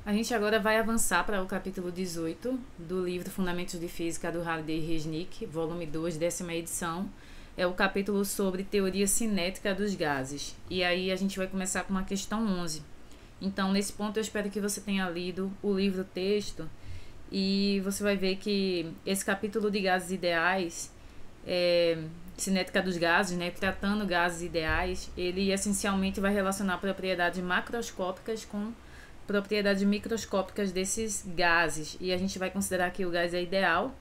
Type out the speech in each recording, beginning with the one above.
A gente agora vai avançar para o capítulo 18 do livro Fundamentos de Física do Halliday e Resnick, volume 2, 10ª edição. É o capítulo sobre teoria cinética dos gases. E aí a gente vai começar com uma questão 11. Então, nesse ponto, eu espero que você tenha lido o livro-texto e você vai ver que esse capítulo de gases ideais, cinética dos gases, né, tratando gases ideais, ele essencialmente vai relacionar propriedades macroscópicas com propriedades microscópicas desses gases, e a gente vai considerar que o gás é ideal,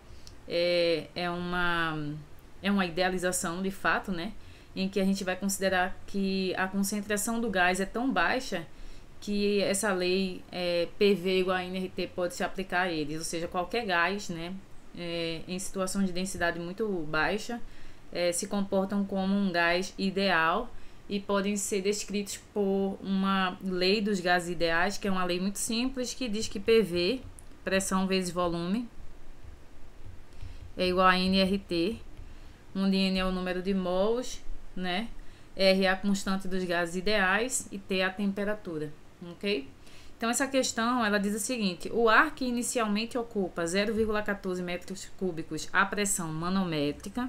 é uma idealização de fato, né, em que a gente vai considerar que a concentração do gás é tão baixa que essa lei PV igual a nRT pode se aplicar a eles, ou seja, qualquer gás, né, em situação de densidade muito baixa, se comportam como um gás ideal e podem ser descritos por uma lei dos gases ideais, que é uma lei muito simples, que diz que PV, pressão vezes volume, é igual a nRT, onde N é o número de mols, né? R é a constante dos gases ideais e T é a temperatura, ok? Então, essa questão, ela diz o seguinte: o ar que inicialmente ocupa 0,14 metros cúbicos a pressão manométrica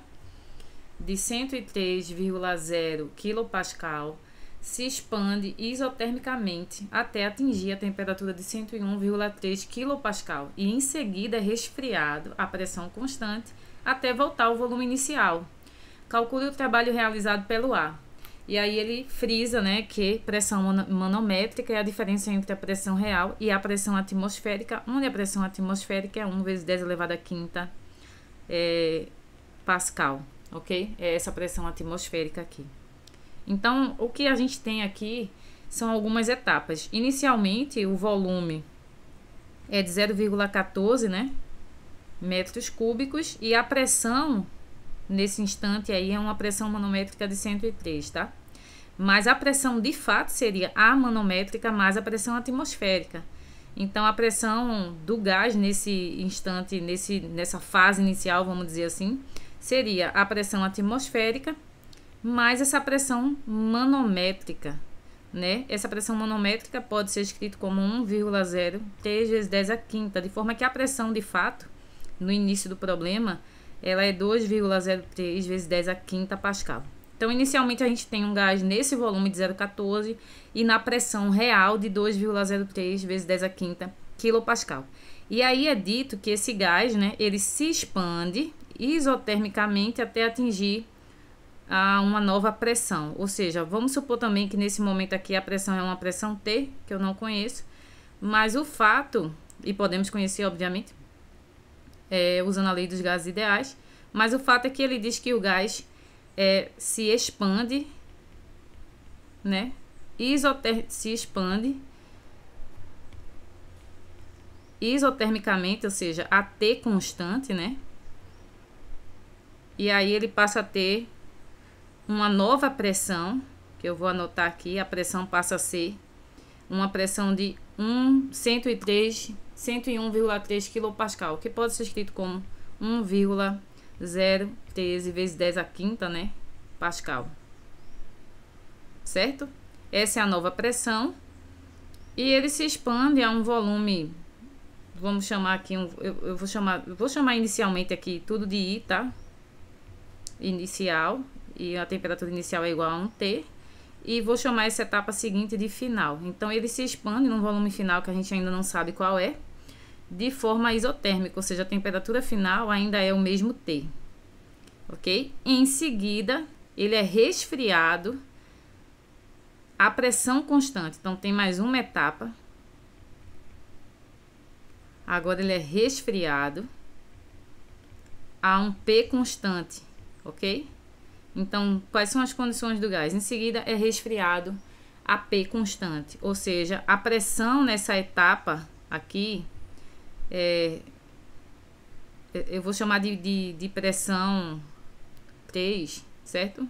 de 103,0 kPa se expande isotermicamente até atingir a temperatura de 101,3 kPa e em seguida é resfriado a pressão constante até voltar ao volume inicial. Calcule o trabalho realizado pelo ar. E aí ele frisa, né, que pressão manométrica é a diferença entre a pressão real e a pressão atmosférica, onde a pressão atmosférica é 1 vezes 10 elevado a quinta pascal. Ok? É essa pressão atmosférica aqui. Então, o que a gente tem aqui são algumas etapas. Inicialmente, o volume é de 0,14, né, metros cúbicos, e a pressão, nesse instante aí, é uma pressão manométrica de 103, tá? Mas a pressão, de fato, seria a manométrica mais a pressão atmosférica. Então, a pressão do gás nesse instante, nessa fase inicial, vamos dizer assim, seria a pressão atmosférica mais essa pressão manométrica, né? Essa pressão manométrica pode ser escrito como 1,03 vezes 10 a quinta, de forma que a pressão, de fato, no início do problema, ela é 2,03 vezes 10 a quinta pascal. Então, inicialmente, a gente tem um gás nesse volume de 0,14 e na pressão real de 2,03 vezes 10 a quinta quilopascal. E aí é dito que esse gás, né, ele se expande isotermicamente até atingir uma nova pressão. Ou seja, vamos supor também que nesse momento aqui a pressão é uma pressão T, que eu não conheço, mas o fato, e podemos conhecer obviamente, usando a lei dos gases ideais, mas o fato é que ele diz que o gás se expande, né? Se expande isotermicamente, ou seja, a T constante, né? E aí ele passa a ter uma nova pressão, que eu vou anotar aqui, a pressão passa a ser uma pressão de 101,3 kPa, que pode ser escrito como 1,013 vezes 10 a quinta, né, pascal. Certo? Essa é a nova pressão. E ele se expande a um volume, vamos chamar aqui, eu vou chamar inicialmente aqui tudo de I, tá? Inicial, e a temperatura inicial é igual a 1T, e vou chamar essa etapa seguinte de final. Então, ele se expande num volume final que a gente ainda não sabe qual é, de forma isotérmica, ou seja, a temperatura final ainda é o mesmo T, ok? Em seguida, ele é resfriado a pressão constante. Então, tem mais uma etapa. Agora, ele é resfriado a um P constante, ok? Então, quais são as condições do gás? Em seguida, é resfriado a P constante, ou seja, a pressão nessa etapa aqui, eu vou chamar de pressão 3, certo?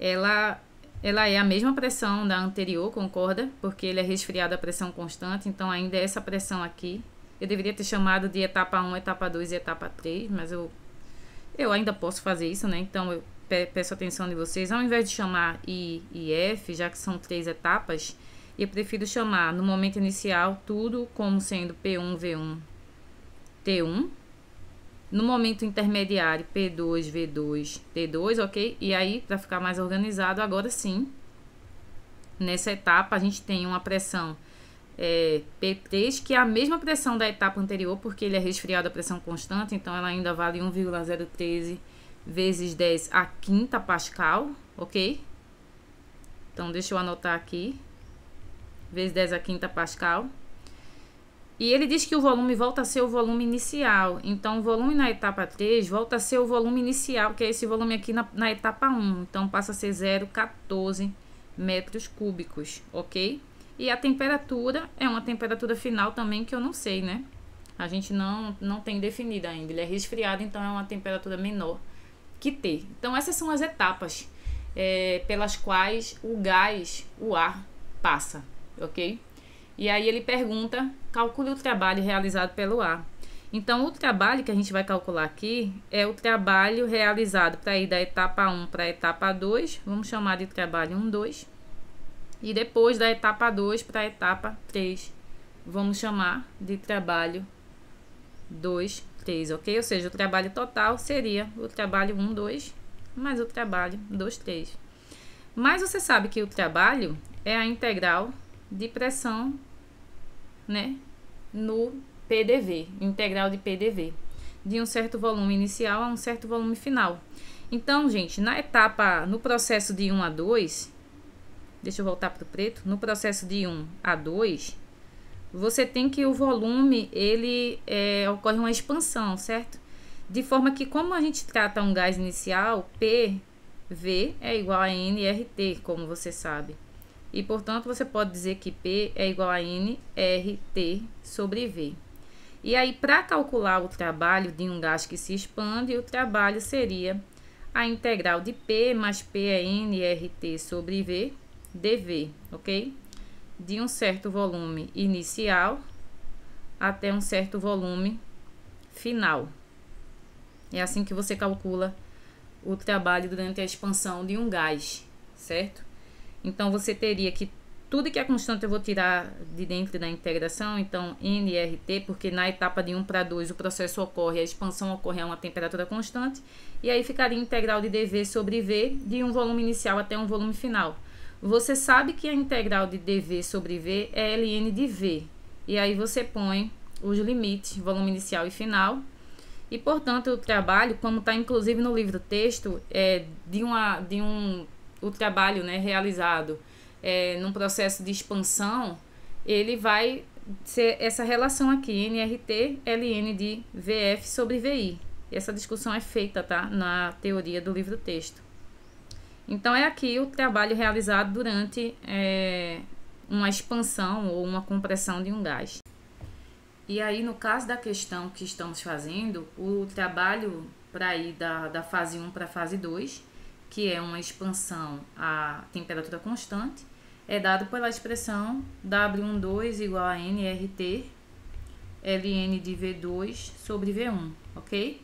Ela é a mesma pressão da anterior, concorda? Porque ele é resfriado a pressão constante, então ainda é essa pressão aqui. Eu deveria ter chamado de etapa 1, etapa 2 e etapa 3, mas eu ainda posso fazer isso, né? Então, eu peço atenção de vocês. Ao invés de chamar I e F, já que são 3 etapas, Eu prefiro chamar no momento inicial tudo como sendo P1, V1, T1. No momento intermediário, P2, V2, T2, ok? E aí, para ficar mais organizado, agora sim, nessa etapa a gente tem uma pressão P3, que é a mesma pressão da etapa anterior, porque ele é resfriado a pressão constante, então ela ainda vale 1,013 vezes 10 a quinta Pascal, ok? Então, deixa eu anotar aqui, vezes 10 a quinta Pascal. E ele diz que o volume volta a ser o volume inicial. Então, o volume na etapa 3 volta a ser o volume inicial, que é esse volume aqui na etapa 1. Então, passa a ser 0,14 metros cúbicos, ok? E a temperatura é uma temperatura final também que eu não sei, né? A gente não tem definido ainda. Ele é resfriado, então é uma temperatura menor que T. Então, essas são as etapas pelas quais o gás, o ar, passa, ok? E aí ele pergunta, calcule o trabalho realizado pelo ar. Então, o trabalho que a gente vai calcular aqui é o trabalho realizado para ir da etapa 1 para a etapa 2. Vamos chamar de trabalho 1, 2. E depois da etapa 2 para a etapa 3. Vamos chamar de trabalho 2, 3, ok? Ou seja, o trabalho total seria o trabalho 1, 2, mais o trabalho 2, 3. Mas você sabe que o trabalho é a integral de pressão, né, no PDV, integral de PDV, de um certo volume inicial a um certo volume final. Então, gente, no processo de 1 a 2, deixa eu voltar para o preto, no processo de 1 a 2, você tem que o volume, ocorre uma expansão, certo? De forma que, como a gente trata um gás inicial, PV é igual a nRT, como você sabe. E, portanto, você pode dizer que P é igual a nRT sobre V. E aí, para calcular o trabalho de um gás que se expande, o trabalho seria a integral de P mais P é nRT sobre V, dV, ok? De um certo volume inicial até um certo volume final. É assim que você calcula o trabalho durante a expansão de um gás, certo? Então, você teria que tudo que é constante eu vou tirar de dentro da integração. Então, nRT, porque na etapa de 1 para 2 o processo ocorre, a expansão ocorre a uma temperatura constante. E aí ficaria integral de dV sobre V de um volume inicial até um volume final. Você sabe que a integral de dV sobre V é ln de V. E aí você põe os limites, volume inicial e final. E, portanto, o trabalho, como está inclusive no livro texto, o trabalho, né, realizado num processo de expansão, ele vai ser essa relação aqui, nRT, ln de VF sobre VI. Essa discussão é feita, tá, na teoria do livro texto. Então, é aqui o trabalho realizado durante uma expansão ou uma compressão de um gás. E aí, no caso da questão que estamos fazendo, o trabalho para ir da fase 1 para a fase 2, que é uma expansão a temperatura constante, é dado pela expressão W12 igual a nRT ln de V2 sobre V1, ok?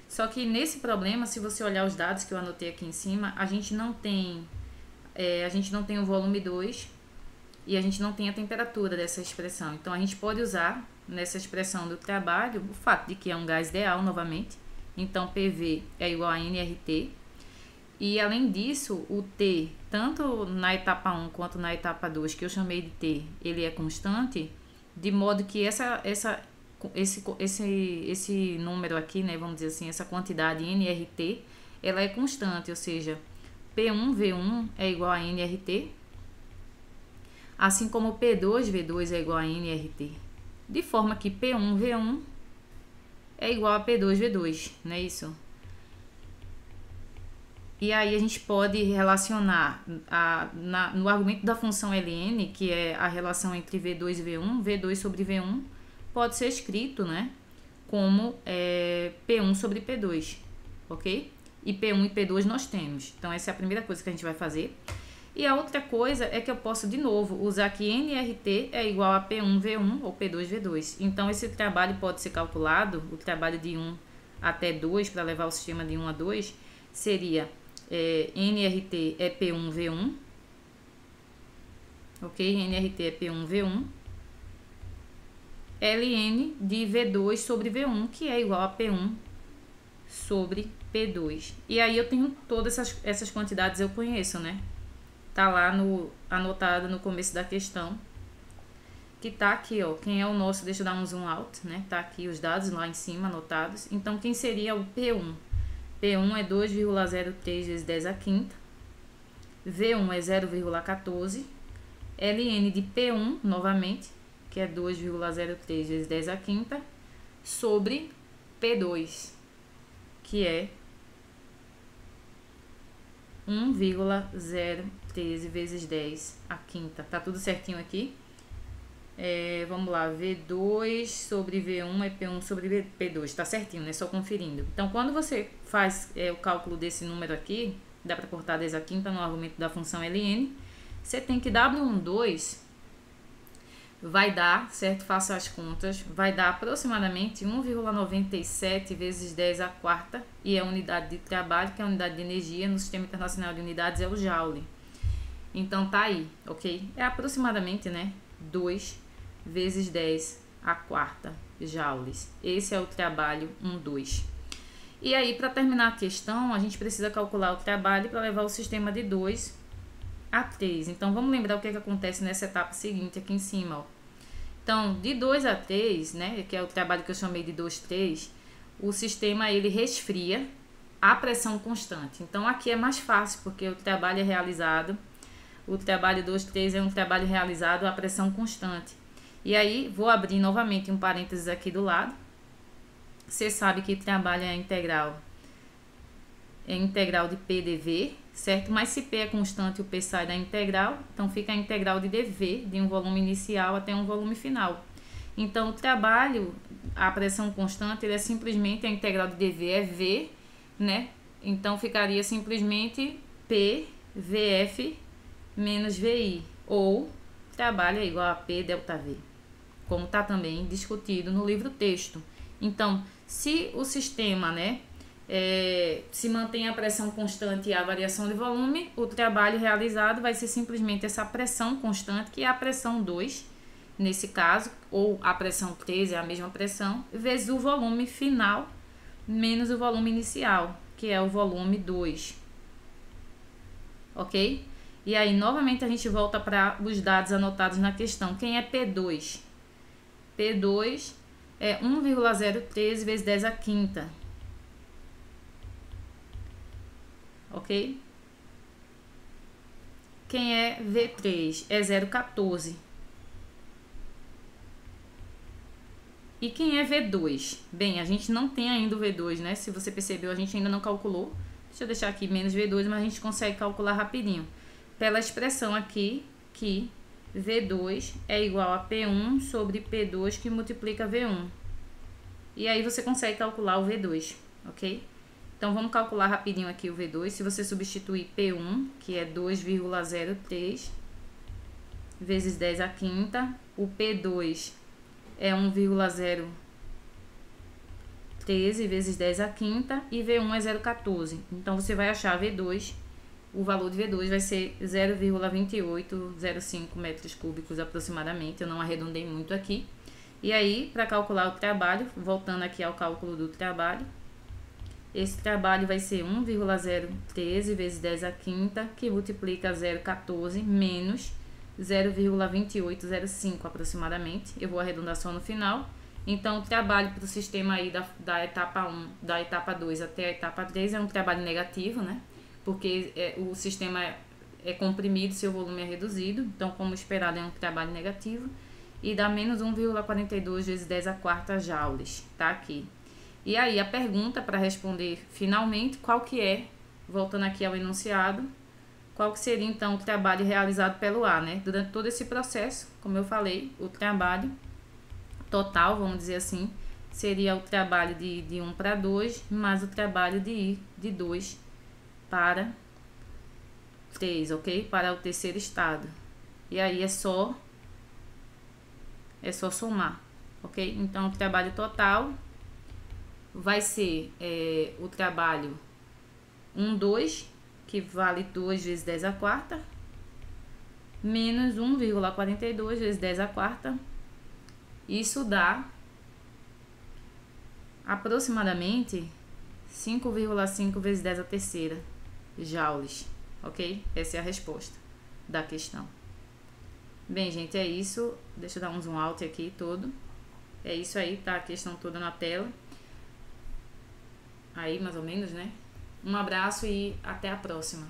Só que nesse problema, se você olhar os dados que eu anotei aqui em cima, a gente não tem o volume 2 e a gente não tem a temperatura dessa expressão. Então, a gente pode usar nessa expressão do trabalho o fato de que é um gás ideal novamente. Então, PV é igual a nRT. E, além disso, o T, tanto na etapa 1 quanto na etapa 2, que eu chamei de T, ele é constante, de modo que esse número aqui, né, vamos dizer assim, essa quantidade nRT, ela é constante, ou seja, P1, V1 é igual a nRT, assim como P2, V2 é igual a nRT. De forma que P1, V1 é igual a P2, V2, não é isso? E aí a gente pode relacionar no argumento da função ln, que é a relação entre V2 e V1, V2 sobre V1, pode ser escrito, né, como P1 sobre P2, ok? E P1 e P2 nós temos. Então, essa é a primeira coisa que a gente vai fazer. E a outra coisa é que eu posso, de novo, usar que nRT é igual a P1V1 ou P2V2. Então, esse trabalho pode ser calculado, o trabalho de 1 até 2, para levar o sistema de 1 a 2, seria nRT é P1V1 ok? NRT é P1, V1. Ln de V2 sobre V1, que é igual a P1 sobre P2. E aí eu tenho todas essas quantidades, eu conheço, né? Tá lá anotado no começo da questão. Que tá aqui, ó. Quem é o nosso, deixa eu dar um zoom out, né? Tá aqui os dados lá em cima anotados. Então, quem seria o P1? P1 é 2,03 vezes 10 a quinta. V1 é 0,14. Ln de P1, novamente, que é 2,03 vezes 10 a quinta, sobre P2, que é 1,013 vezes 10 a quinta. Tá tudo certinho aqui? Vamos lá, V2 sobre V1 é P1 sobre P2. Tá certinho, né? Só conferindo. Então, quando você faz o cálculo desse número aqui, dá para cortar 10 a quinta no argumento da função Ln, você tem que W12 vai dar, certo? Faça as contas, vai dar aproximadamente 1,97 vezes 10 a quarta, e é a unidade de trabalho, que é a unidade de energia no Sistema Internacional de Unidades, é o Joule. Então tá aí, ok? É aproximadamente, né, 2 vezes 10 a quarta joules. Esse é o trabalho 1,2. E aí, para terminar a questão, a gente precisa calcular o trabalho para levar o sistema de 2 a 3. Então, vamos lembrar o que acontece nessa etapa seguinte aqui em cima, ó. Então, de 2 a 3, né, que é o trabalho que eu chamei de 2, 3, o sistema ele resfria a pressão constante. Então, aqui é mais fácil, porque o trabalho é realizado, o trabalho 2, 3 é um trabalho realizado a pressão constante. E aí, vou abrir novamente um parênteses aqui do lado. Você sabe que trabalho é integral de P dV, certo? Mas se P é constante, o P sai da integral, então fica a integral de dV, de um volume inicial até um volume final. Então, o trabalho, a pressão constante, ele é simplesmente a integral de dV é V, né? Então, ficaria simplesmente P, VF, menos VI, ou trabalho é igual a P delta V, como está também discutido no livro texto. Então, se o sistema, né, se mantém a pressão constante e a variação de volume, o trabalho realizado vai ser simplesmente essa pressão constante, que é a pressão 2, nesse caso, ou a pressão 3 é a mesma pressão, vezes o volume final, menos o volume inicial, que é o volume 2. Ok? E aí, novamente, a gente volta para os dados anotados na questão. Quem é P2? P2 é 1,013 vezes 10 a quinta. Ok? Quem é V3? É 0,14. E quem é V2? Bem, a gente não tem ainda o V2, né? Se você percebeu, a gente ainda não calculou. Deixa eu deixar aqui menos V2, mas a gente consegue calcular rapidinho. Pela expressão aqui, que V2 é igual a P1 sobre P2 que multiplica V1. E aí você consegue calcular o V2, ok? Então, vamos calcular rapidinho aqui o V2. Se você substituir P1, que é 2,03 vezes 10 a quinta, o P2 é 1,013 vezes 10 a quinta e V1 é 0,14. Então, você vai achar V2, o valor de V2 vai ser 0,2805 metros cúbicos aproximadamente. Eu não arredondei muito aqui. E aí, para calcular o trabalho, voltando aqui ao cálculo do trabalho, esse trabalho vai ser 1,013 vezes 10 a quinta, que multiplica 0,14 menos 0,2805 aproximadamente. Eu vou arredondar só no final. Então, o trabalho para o sistema aí da etapa 1, da etapa 2 até a etapa 3 é um trabalho negativo, né? Porque o sistema é comprimido, seu volume é reduzido. Então, como esperado, é um trabalho negativo. E dá menos 1,42 vezes 10 a quarta joules, tá aqui. E aí, a pergunta para responder finalmente, qual que é, voltando aqui ao enunciado, qual que seria então o trabalho realizado pelo A, né? Durante todo esse processo, como eu falei, o trabalho total, vamos dizer assim, seria o trabalho de 1 para 2, mais o trabalho de I de 2 para 3, ok? Para o terceiro estado. E aí é só somar, ok? Então, o trabalho total vai ser o trabalho 1, 2, que vale 2 vezes 10 a quarta, menos 1,42 vezes 10 à quarta. Isso dá aproximadamente 5,5 vezes 10 à terceira joules, ok? Essa é a resposta da questão. Bem, gente, é isso. Deixa eu dar um zoom out aqui todo. É isso aí, tá? A questão toda na tela. Aí, mais ou menos, né? Um abraço e até a próxima.